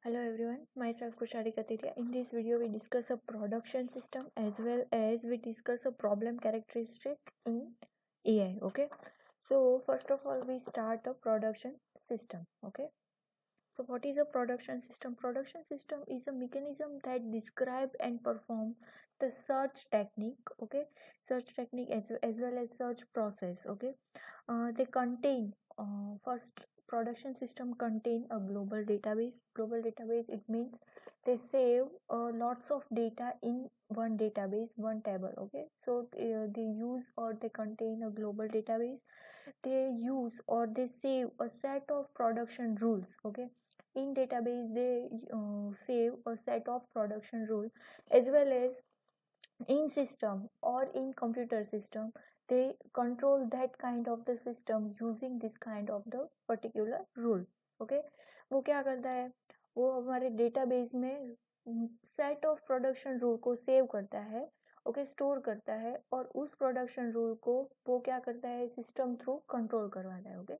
Hello everyone, myself Kushari Kateria. In this video, we discuss a production system as well as we discuss a problem characteristic in AI. Okay, so first of all, we start a production system. Okay, so what is a production system? Production system is a mechanism that describe and perform the search technique. Okay, search technique as well as search process. Okay, they contain first production system contain a global database. It means they save lots of data in one database, one table. Okay, so they use or they contain a global database. They use or they save a set of production rules. Okay, in database they save a set of production rule, as well as in system or in computer system they control that kind of the system using this kind of the particular rule. Okay, वो क्या करता है, वो हमारे database में set of production rule को save करता है. ओके, स्टोर करता है और उस प्रोडक्शन रूल को वो क्या करता है, सिस्टम थ्रू कंट्रोल करवाता है. Okay,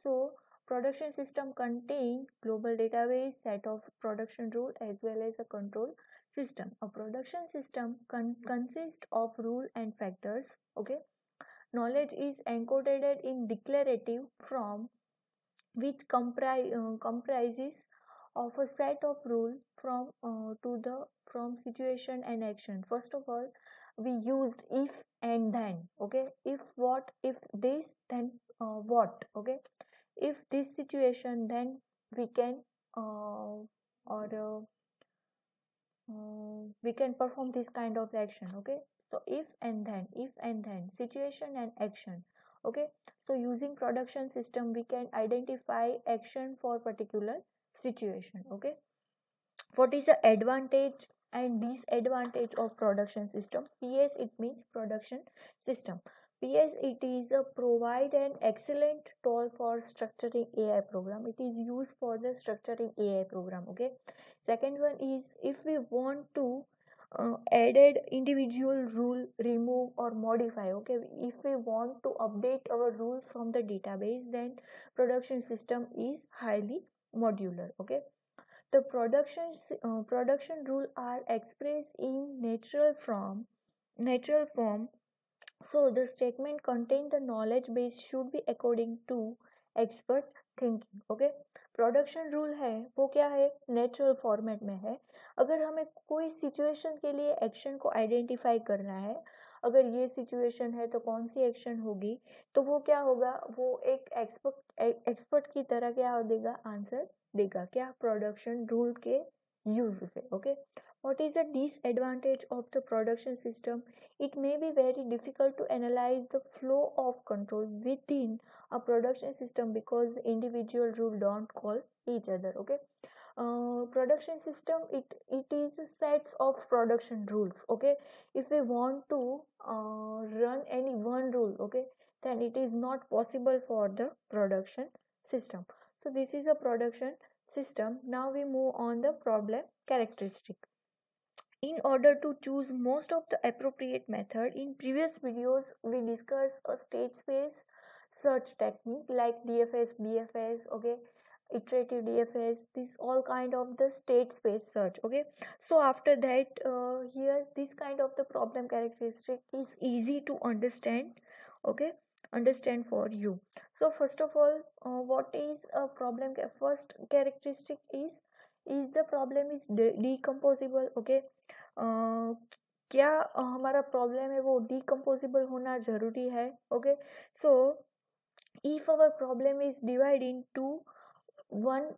so production system contain global database, set of production rule as well as a control system. A production system consists of rule and factors. Okay, knowledge is encoded in declarative form, which comprises of a set of rule from situation and action. First of all, we used if and then. Okay, if what, if this, then what. Okay, if this situation, then we can we can perform this kind of action. Okay, so if and then situation and action. Okay, so using production system we can identify action for particular situation. Okay, what is the advantage and disadvantage of production system? PS, it means production system. PS, it is a provide an excellent tool for structuring AI program. It is used for the structuring AI program. Okay, second one is if we want to added individual rule, remove or modify. Okay, if we want to update our rule from the database, then production system is highly modular. Okay, the production rule are expressed in natural form. So the statement contain the knowledge base should be according to expert thinking. Okay, production rule है वो क्या है, natural format में है. अगर हमें कोई situation के लिए एक्शन को आइडेंटिफाई करना है, अगर ये सिचुएशन है तो कौन सी एक्शन होगी, तो वो क्या होगा, वो एक एक्सपर्ट की तरह क्या देगा, आंसर देगा. क्या, प्रोडक्शन रूल के यूज से. Okay, what is the disadvantage of the production system? It may be very difficult to analyze the flow of control within a production system because individual rule don't call each other. Okay, production system, it is sets of production rules. Okay, if we want to run any one rule, okay, then it is not possible for the production system. So this is a production system. Now we move on the problem characteristic. In order to choose most of the appropriate method, in previous videos we discussed a state space search technique like DFS, BFS. Okay, iterative DFS, this all kind of the state space search. Okay, so after that here this kind of the problem characteristic is easy to understand. Okay, understand for you. So first of all, what is a problem? First characteristic is the problem is decomposable. Okay, क्या हमारा problem है वो डिकम्पोजिबल होना जरूरी है. Okay, so if our problem is divided into one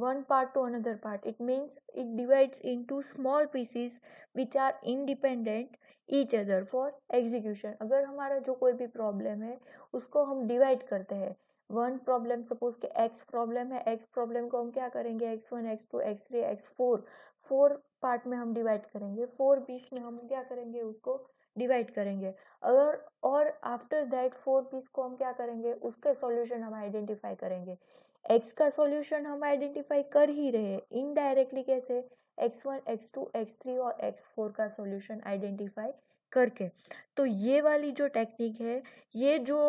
one part to another part, it means it divides into small pieces which are independent each other for execution. अगर हमारा जो कोई भी प्रॉब्लम है उसको हम डिवाइड करते हैं, वन प्रॉब्लम सपोज के एक्स प्रॉब्लम है, एक्स प्रॉब्लम को हम क्या करेंगे, x1 x2 x3 x4 four part में हम डिवाइड करेंगे, फोर पीस में हम क्या करेंगे, उसको डिवाइड करेंगे. अगर और आफ्टर दैट फोर पीस को हम क्या करेंगे, उसके सॉल्यूशन हम आइडेंटिफाई करेंगे. एक्स का सॉल्यूशन हम आइडेंटिफाई कर ही रहे हैं इनडायरेक्टली. कैसे, x1 x2 x3 और x4 का सॉल्यूशन आइडेंटिफाई करके. तो ये वाली जो टेक्निक है, ये जो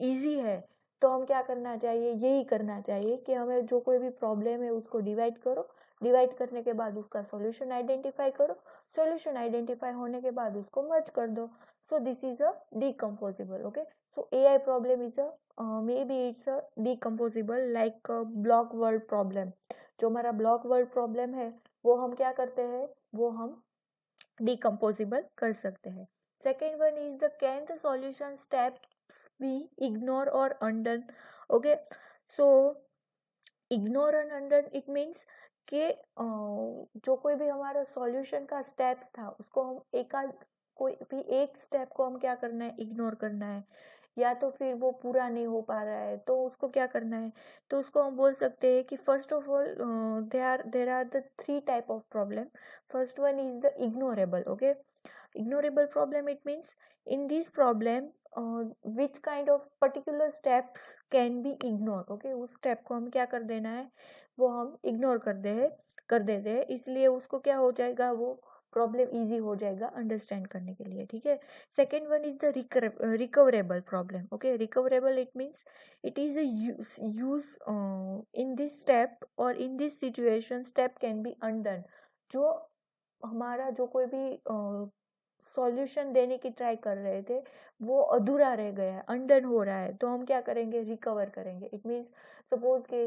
इजी है, तो हम क्या करना चाहिए, यही करना चाहिए कि हमें जो कोई भी प्रॉब्लम है उसको डिवाइड करो, डिवाइड करने के बाद उसका सॉल्यूशन आइडेंटिफाई करो, सॉल्यूशन आइडेंटिफाई होने के बाद उसको मर्ज कर दो. So this is a decomposable. Okay, so AI problem is a maybe it's a decomposable like a block word problem. जो हमारा block word problem है वो हम क्या करते हैं, वो हम decomposable कर सकते हैं. Second one is the can the solution steps be ignored or undone. Okay, so ignore and undone it means कि जो कोई भी हमारा सॉल्यूशन का स्टेप्स था उसको हम कोई भी एक स्टेप को हम क्या करना है, इग्नोर करना है, या तो फिर वो पूरा नहीं हो पा रहा है तो उसको क्या करना है, तो उसको हम बोल सकते हैं कि first of all there are the 3 type of problem. First one is the ignorable. Okay, ignorable problem it means in this problem which kind of particular steps can be ignored. Okay, उस step को हम क्या कर देना है, वो हम ignore कर देते हैं, इसलिए उसको क्या हो जाएगा, वो प्रॉब्लम इजी हो जाएगा अंडरस्टैंड करने के लिए. ठीक है. Second one is the recoverable problem. Okay, recoverable it means it is use in this step और in this situation step can be undone. जो हमारा जो कोई भी सॉल्यूशन देने की ट्राई कर रहे थे वो अधूरा रह गया है, अनडन हो रहा है, तो हम क्या करेंगे, रिकवर करेंगे. इट मीन्स सपोज कि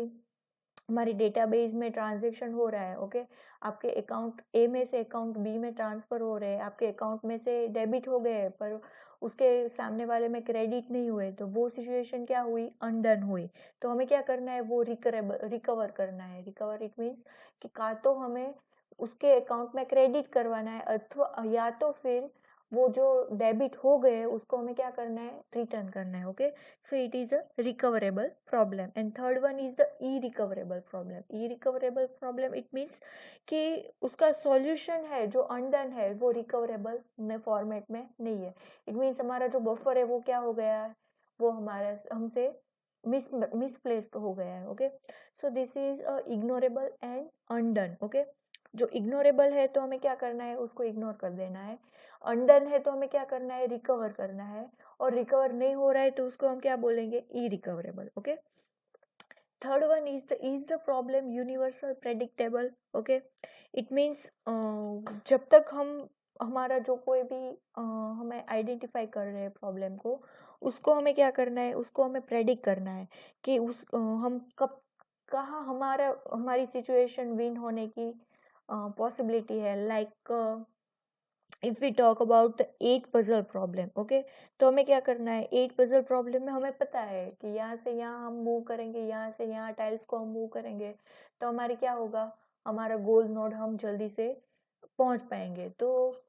हमारी डेटाबेस में ट्रांजैक्शन हो रहा है. ओके, आपके अकाउंट ए में से अकाउंट बी में ट्रांसफर हो रहे हैं, आपके अकाउंट में से डेबिट हो गए पर उसके सामने वाले में क्रेडिट नहीं हुए, तो वो सिचुएशन क्या हुई, अनडन हुई. तो हमें क्या करना है, वो रिकवर करना है. रिकवर इट मीन्स कि का तो हमें उसके अकाउंट में क्रेडिट करवाना है अथवा या तो फिर वो जो डेबिट हो गए उसको हमें क्या करना है, रिटर्न करना है. Okay, so it is a recoverable problem. And third one is the irrecoverable problem. Irrecoverable problem it means कि उसका सॉल्यूशन है जो अनडन है वो रिकवरेबल में फॉर्मेट में नहीं है. इट मीन्स हमारा जो बफर है वो क्या हो गया है, वो हमारा हमसे मिसप्लेस्ड हो गया है. Okay, so this is ignorable and undone. Okay, जो इग्नोरेबल है तो हमें क्या करना है, उसको इग्नोर कर देना है. अनडन है तो हमें क्या करना है, रिकवर करना है. और रिकवर नहीं हो रहा है तो उसको हम क्या बोलेंगे, irrecoverable. Okay, third one is the problem universal predictable. Okay, it means जब तक हम हमारा जो कोई भी हमें आइडेंटिफाई कर रहे हैं प्रॉब्लम को, उसको हमें क्या करना है, उसको हमें प्रेडिक्ट करना है कि हम कब कहाँ हमारी सिचुएशन विन होने की पॉसिबिलिटी है. Like if we talk about the 8 puzzle problem. Okay, तो हमें क्या करना है, 8 पजल प्रॉब्लम में हमें पता है कि यहाँ से यहाँ हम मूव करेंगे, यहाँ से यहाँ टाइल्स को हम मूव करेंगे तो हमारी क्या होगा, हमारा गोल नोड हम जल्दी से पहुंच पाएंगे. तो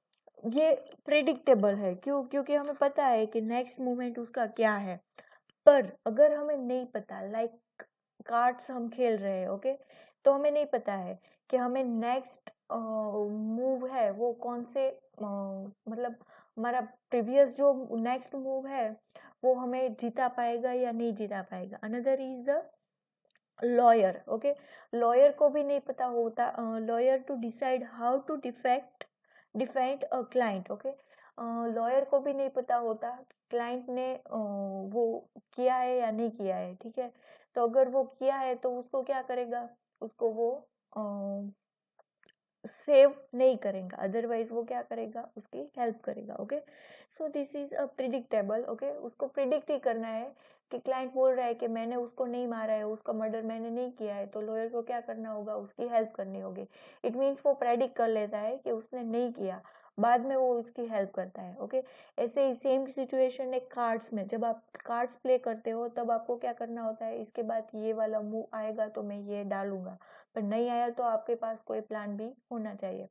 ये प्रेडिक्टेबल है. क्यों, क्योंकि हमें पता है कि नेक्स्ट मूवमेंट उसका क्या है. पर अगर हमें नहीं पता, लाइक कार्ड्स हम खेल रहे हैं. ओके, तो हमें नहीं पता है कि हमें नेक्स्ट मूव है वो कौन से मतलब हमारा प्रीवियस जो नेक्स्ट मूव है वो हमें जीता पाएगा या नहीं जीता पाएगा. Another is the lawyer. Okay, lawyer को भी नहीं पता होता, lawyer to decide how to defend a client. Okay, lawyer को भी नहीं पता होता क्लाइंट ने वो किया है या नहीं किया है. ठीक है, तो अगर वो किया है तो उसको क्या करेगा, उसको वो सेव नहीं करेगा, अदरवाइज वो क्या करेगा, उसकी हेल्प करेगा. Okay, so this is a predictable. Okay, उसको प्रिडिक्ट ही करना है कि क्लाइंट बोल रहा है कि मैंने उसको नहीं मारा है, उसका मर्डर मैंने नहीं किया है, तो लॉयर को क्या करना होगा, उसकी हेल्प करनी होगी. इट मीन्स वो प्रेडिक्ट कर लेता है कि उसने नहीं किया, बाद में वो उसकी हेल्प करता है. ओके, ऐसे ही सेम सिचुएशन है कार्ड्स में. जब आप कार्ड्स प्ले करते हो तब आपको क्या करना होता है, इसके बाद ये वाला मूव आएगा तो मैं ये डालूंगा, पर नहीं आया तो आपके पास कोई प्लान भी होना चाहिए.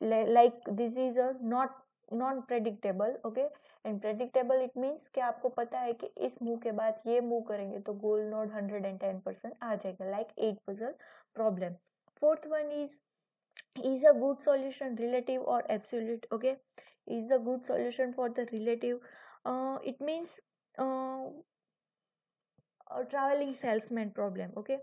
Like this is a non predictable. Okay, and predictable it means कि आपको पता है कि इस मूव के बाद ये मूव करेंगे तो गोल नोड 110% आ जाएगा. Like 8 puzzle problem. Fourth one is a good solution relative or absolute. Okay, is the good solution for the relative, it means travelling salesman problem. Okay,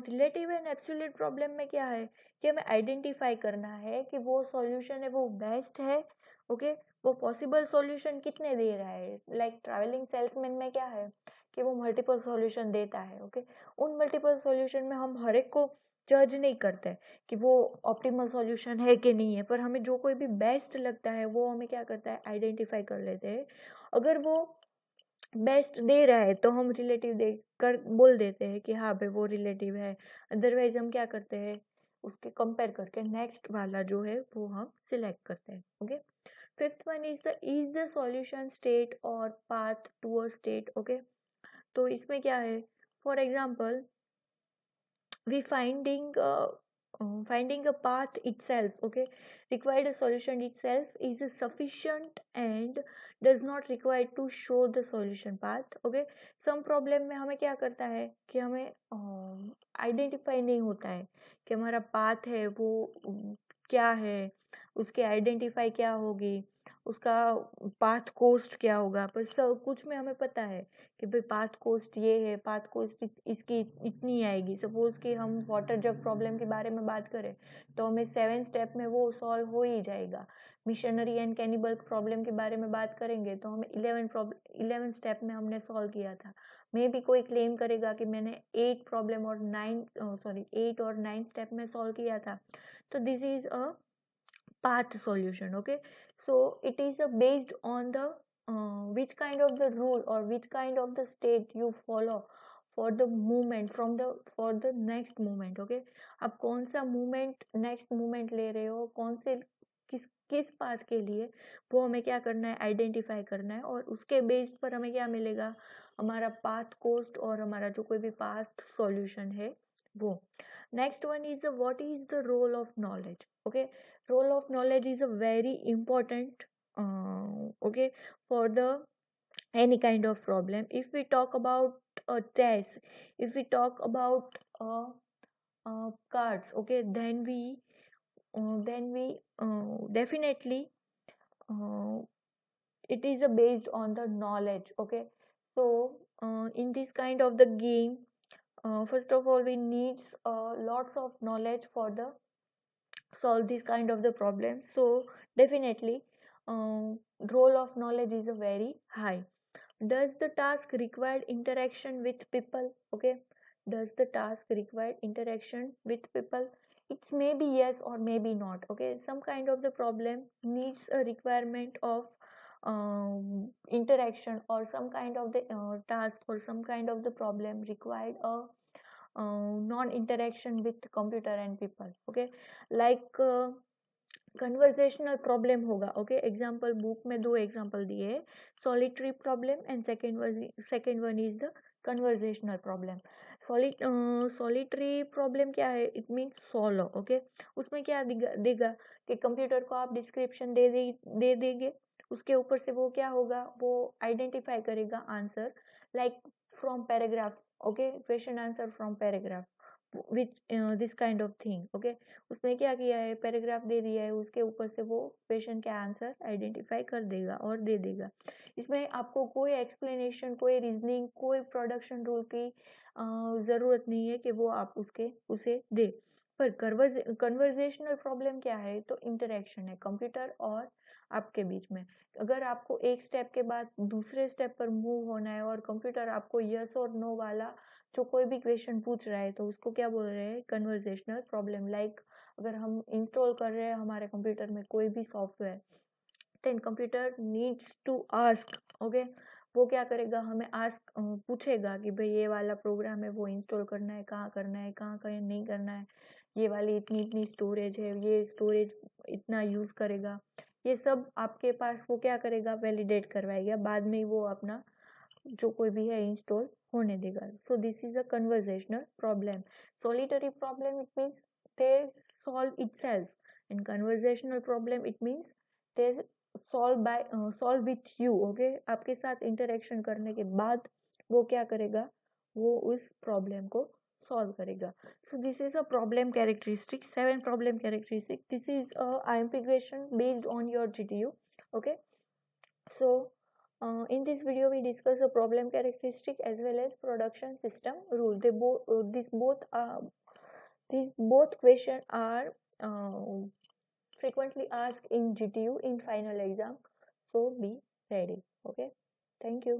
relative and absolute problem में क्या है कि हमें identify करना है कि वो solution है वो बेस्ट है. ओके, वो पॉसिबल सॉल्यूशन कितने दे रहा है. लाइक ट्रैवलिंग सेल्समैन में क्या है कि वो मल्टीपल सॉल्यूशन देता है। ओके, उन मल्टीपल सॉल्यूशन में हम हर एक को जज नहीं करते कि वो ऑप्टिमल सॉल्यूशन है कि नहीं है, पर हमें जो कोई भी बेस्ट लगता है वो हमें क्या करता है, आइडेंटिफाई कर लेते हैं। अगर वो बेस्ट दे रहा है तो हम रिलेटिव दे कर बोल देते हैं कि हाँ भाई वो रिलेटिव है, अदरवाइज हम क्या करते हैं, उसके कंपेयर करके नेक्स्ट वाला जो है वो हम सिलेक्ट करते हैं। Okay, fifth one is the solution state और path to a state. Okay, तो इसमें क्या है, for example we finding a path itself, okay, required a solution itself is sufficient and does not require to show the solution path। okay, some problem में हमें क्या करता है कि हमें आइडेंटिफाई नहीं होता है कि हमारा पाथ है वो क्या है, उसके आइडेंटिफाई क्या होगी, उसका पाथ कोस्ट क्या होगा, पर सब कुछ में हमें पता है कि भाई पाथ कोस्ट ये है, पाथ कोस्ट इसकी इतनी आएगी। सपोज कि हम वाटर जग प्रॉब्लम के बारे में बात करें तो हमें 7 स्टेप में वो सॉल्व हो ही जाएगा। मिशनरी एंड कैनिबल प्रॉब्लम के बारे में बात करेंगे तो हमें 11 स्टेप में हमने सॉल्व किया था। मे भी कोई क्लेम करेगा कि मैंने 8 प्रॉब्लम और 8 और 9 स्टेप में सॉल्व किया था, तो this is a path solution। okay, so it is based on the which kind of the rule or which kind of the state you follow for the movement from the for the next movement। okay, आप कौन सा movement next movement ले रहे हो, कौन से किस path के लिए, वो हमें क्या करना है, आइडेंटिफाई करना है, और उसके बेस्ड पर हमें क्या मिलेगा, हमारा पाथ कोस्ट और हमारा जो कोई भी पाथ सॉल्यूशन है वो। Next one is what is the role of knowledge. Okay, role of knowledge is a very important okay, for the any kind of problem. If we talk about chess, if we talk about cards, okay, then we definitely uh, it is based on the knowledge। okay, so in this kind of the game, first of all we needs lots of knowledge for the solve this kind of the problem, so definitely role of knowledge is a very high। Does the task require interaction with people? okay, does the task require interaction with people? It's maybe yes or maybe not। okay, some kind of the problem needs a requirement of interaction, or some kind of the task or some kind of the problem required a non interaction with computer and people। okay, like conversational problem होगा। Okay, example book में 2 example दिए है, solitary problem and second one is the conversational problem. Solitary problem क्या है, it means solo. Okay, उसमें क्या देगा कि कंप्यूटर को आप डिस्क्रिप्शन दे देंगे, उसके ऊपर से वो क्या होगा, वो आइडेंटिफाई करेगा answer like from paragraph. Okay, question answer from paragraph which this kind of thing. Okay, उसने क्या किया है, पैराग्राफ दे दिया है, उसके ऊपर से वो क्वेश्चन का आंसर आइडेंटिफाई कर देगा और दे देगा। इसमें आपको कोई एक्सप्लेनेशन, कोई रीजनिंग, कोई प्रोडक्शन रूल की ज़रूरत नहीं है कि वो आप उसे दे। पर कन्वर्जेशनल प्रॉब्लम क्या है, तो इंटरेक्शन है कंप्यूटर और आपके बीच में। अगर आपको एक स्टेप के बाद दूसरे स्टेप पर मूव होना है और कंप्यूटर आपको यस और नो वाला जो कोई भी क्वेश्चन पूछ रहा है, तो उसको क्या बोल रहे हैं, कन्वर्जेशनल प्रॉब्लम। लाइक अगर हम इंस्टॉल कर रहे हैं हमारे कंप्यूटर में कोई भी software, then computer needs to ask. Okay, वो क्या करेगा, हमें आस्क पूछेगा कि भाई ये वाला प्रोग्राम है वो इंस्टॉल करना है, कहाँ करना है, कहाँ कहीं नहीं करना है, ये वाली इतनी इतनी स्टोरेज है, ये स्टोरेज इतना यूज़ करेगा, ये सब आपके पास वो क्या करेगा, वैलिडेट करवाएगा, बाद में वो अपना जो कोई भी है इंस्टॉल होने देगा। So this is a conversational problem. Solitary problem it means they solve itself, and conversational problem it means they solve with you. Okay, आपके साथ इंटरेक्शन करने के बाद वो क्या करेगा, वो उस प्रॉब्लम को सॉल्व करेगा। So this is a problem characteristic, 7 problem characteristic. This is a IMP question based on your GTU। okay, so in this video we discuss a problem characteristic as well as production system rule। These both question are frequently asked in GTU in final exam, so be ready। okay, thank you।